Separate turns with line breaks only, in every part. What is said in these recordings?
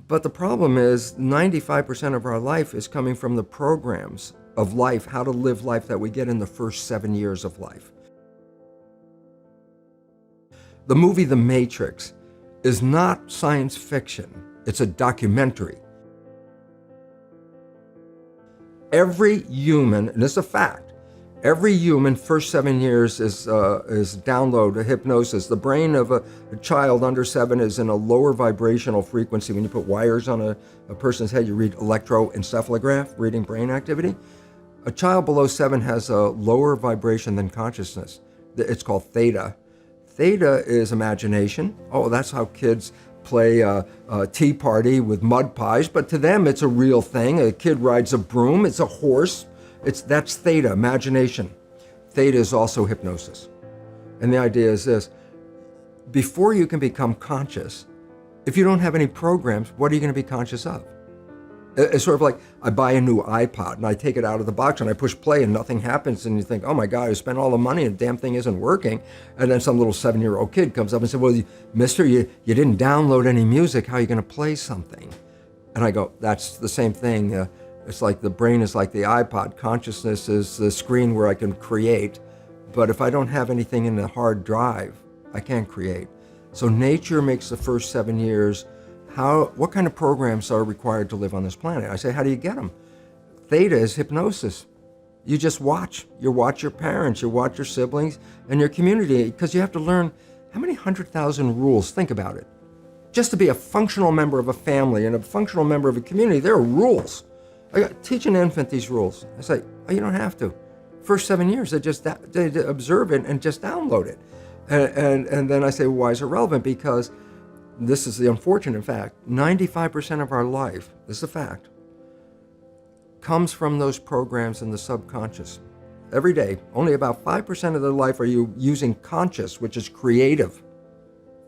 But the problem is 95% of our life is coming from the programs of life, how to live life that we get in the first 7 years of life. The movie The Matrix is not science fiction. It's a documentary. Every human, and this is a fact, every human first 7 years is download a hypnosis. The brain of a child under 7 is in a lower vibrational frequency. When you put wires on a person's head, you read electroencephalograph, reading brain activity. A child below 7 has a lower vibration than consciousness. It's called theta. Theta is imagination. Oh, that's how kids play a tea party with mud pies, but to them it's a real thing. A kid rides a broom, it's a horse. That's theta, imagination. Theta is also hypnosis. And the idea is this: before you can become conscious, if you don't have any programs, what are you going to be conscious of? It's sort of like I buy a new iPod and I take it out of the box and I push play and nothing happens, and you think, oh my God, I spent all the money and the damn thing isn't working. And then some little 7-year-old kid comes up and says, well, mister, you didn't download any music. How are you going to play something? And I go, that's the same thing. It's like the brain is like the iPod. Consciousness is the screen where I can create. But if I don't have anything in the hard drive, I can't create. So nature makes the first 7 years. What kind of programs are required to live on this planet? I say, how do you get them? Theta is hypnosis. You just watch. You watch your parents, you watch your siblings, and your community, because you have to learn how many 100,000 rules. Think about it. Just to be a functional member of a family and a functional member of a community, there are rules. Teach an infant these rules. I say, oh, you don't have to. First 7 years, they observe it and just download it. And then I say, well, why is it relevant? Because this is the unfortunate fact. 95% of our life, this is a fact, comes from those programs in the subconscious. Every day, only about 5% of their life are you using conscious, which is creative.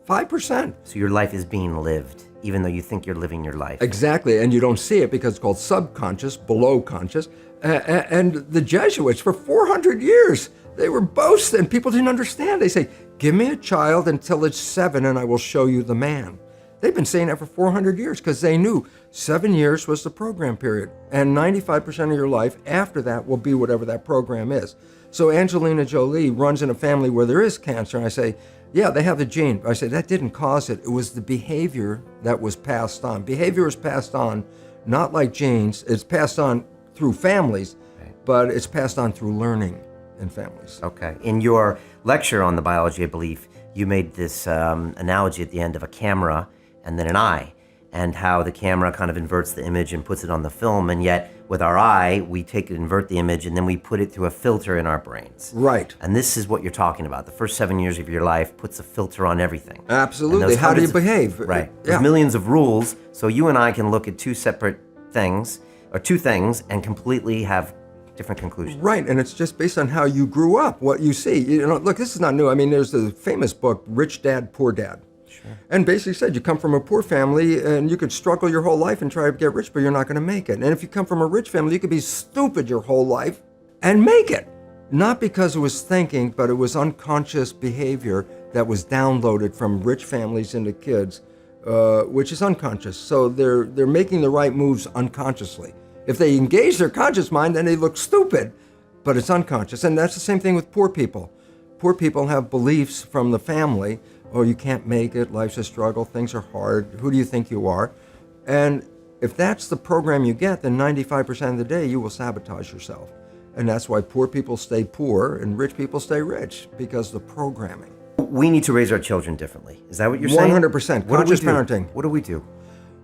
5%.
So your life is being lived, even though you think you're living your life.
Exactly, and you don't see it because it's called subconscious, below conscious. And the Jesuits, for 400 years, they were boasting. People didn't understand. They say, give me a child until it's 7 and I will show you the man. They've been saying that for 400 years because they knew 7 years was the program period. And 95% of your life after that will be whatever that program is. So Angelina Jolie runs in a family where there is cancer. And I say, yeah, they have the gene. I say, that didn't cause it. It was the behavior that was passed on. Behavior is passed on, not like genes. It's passed on through families, but it's passed on through learning in families.
Okay. In your lecture on the biology of belief, you made this analogy at the end of a camera and then an eye, and how the camera kind of inverts the image and puts it on the film, and yet with our eye, we invert the image, and then we put it through a filter in our brains.
Right.
And this is what you're talking about. The first 7 years of your life puts a filter on everything.
Absolutely. How do you behave?
Right. There's millions of rules, so you and I can look at two separate things, or two things, and completely have different conclusions.
Right, and it's just based on how you grew up, what you see. You know, look, this is not new. I mean, there's the famous book, Rich Dad, Poor Dad. Sure. And basically said you come from a poor family and you could struggle your whole life and try to get rich, but you're not going to make it. And if you come from a rich family, you could be stupid your whole life and make it. Not because it was thinking, but it was unconscious behavior that was downloaded from rich families into kids, which is unconscious. So they're making the right moves unconsciously. If they engage their conscious mind, then they look stupid, but it's unconscious. And that's the same thing with poor people. Poor people have beliefs from the family. Oh, you can't make it, life's a struggle, things are hard, who do you think you are? And if that's the program you get, then 95% of the day you will sabotage yourself. And that's why poor people stay poor and rich people stay rich, because of the programming.
We need to raise our children differently. Is that what you're saying?
100%. Conscious parenting.
What do we do?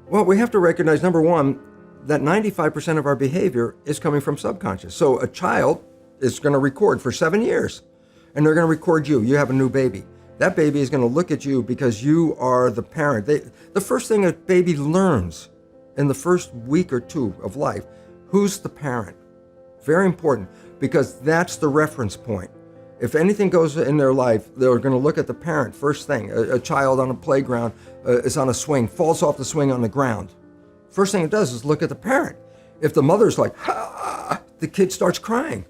Well, we have to recognize, number one, that 95% of our behavior is coming from subconscious. So a child is going to record for 7 years, and they're going to record you. You have a new baby. That baby is going to look at you because you are the parent. The first thing a baby learns in the first week or two of life, who's the parent? Very important, because that's the reference point. If anything goes in their life, they're going to look at the parent first thing. A child on a playground is on a swing, falls off the swing on the ground. First thing it does is look at the parent. If the mother's like, ah, the kid starts crying.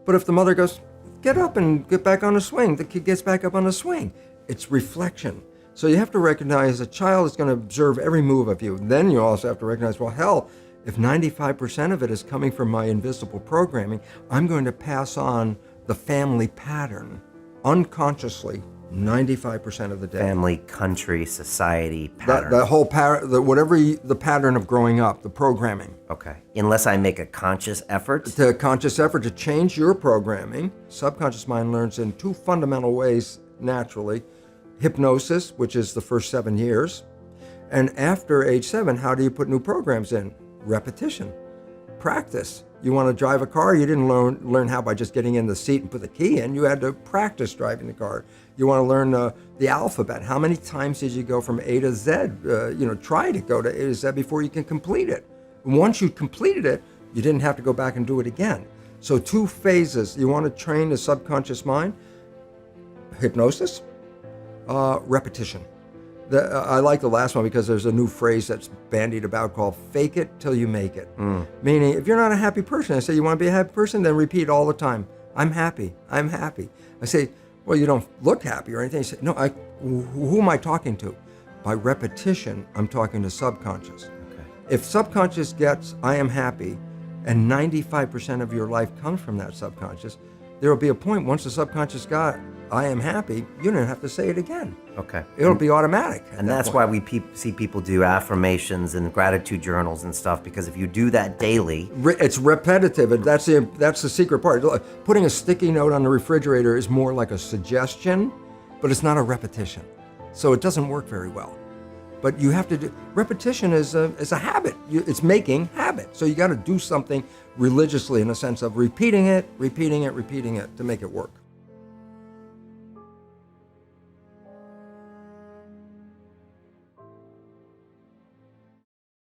But if the mother goes, get up and get back on the swing, the kid gets back up on the swing. It's reflection. So you have to recognize a child is going to observe every move of you. Then you also have to recognize, well, hell, if 95% of it is coming from my invisible programming, I'm going to pass on the family pattern unconsciously 95% of the day.
Family, country, society, pattern.
The whole pattern, the pattern of growing up, the programming.
Okay. Unless I make a conscious effort.
The conscious effort to change your programming, subconscious mind learns in two fundamental ways naturally. Hypnosis, which is the first 7 years. And after age 7, how do you put new programs in? Repetition, practice. You want to drive a car, you didn't learn how by just getting in the seat and put the key in. You had to practice driving the car. You want to learn the alphabet. How many times did you go from A to Z? Try to go to A to Z before you can complete it. And once you completed it, you didn't have to go back and do it again. So 2 phases. You want to train the subconscious mind. Hypnosis, repetition. I like the last one because there's a new phrase that's bandied about called fake it till you make it. Meaning, if you're not a happy person, I say, you want to be a happy person? Then repeat all the time, I'm happy, I'm happy. I say, well, you don't look happy or anything. You say, no, who am I talking to? By repetition, I'm talking to subconscious.
Okay.
If subconscious gets, I am happy, and 95% of your life comes from that subconscious, there will be a point once the subconscious got, I am happy, you don't have to say it again.
Okay.
It'll be automatic.
And that's why we see people do affirmations and gratitude journals and stuff, because if you do that daily...
It's repetitive, and that's the secret part. Putting a sticky note on the refrigerator is more like a suggestion, but it's not a repetition. So it doesn't work very well. But you have to do... Repetition is a habit. It's making habit. So you got to do something religiously in a sense of repeating it to make it work.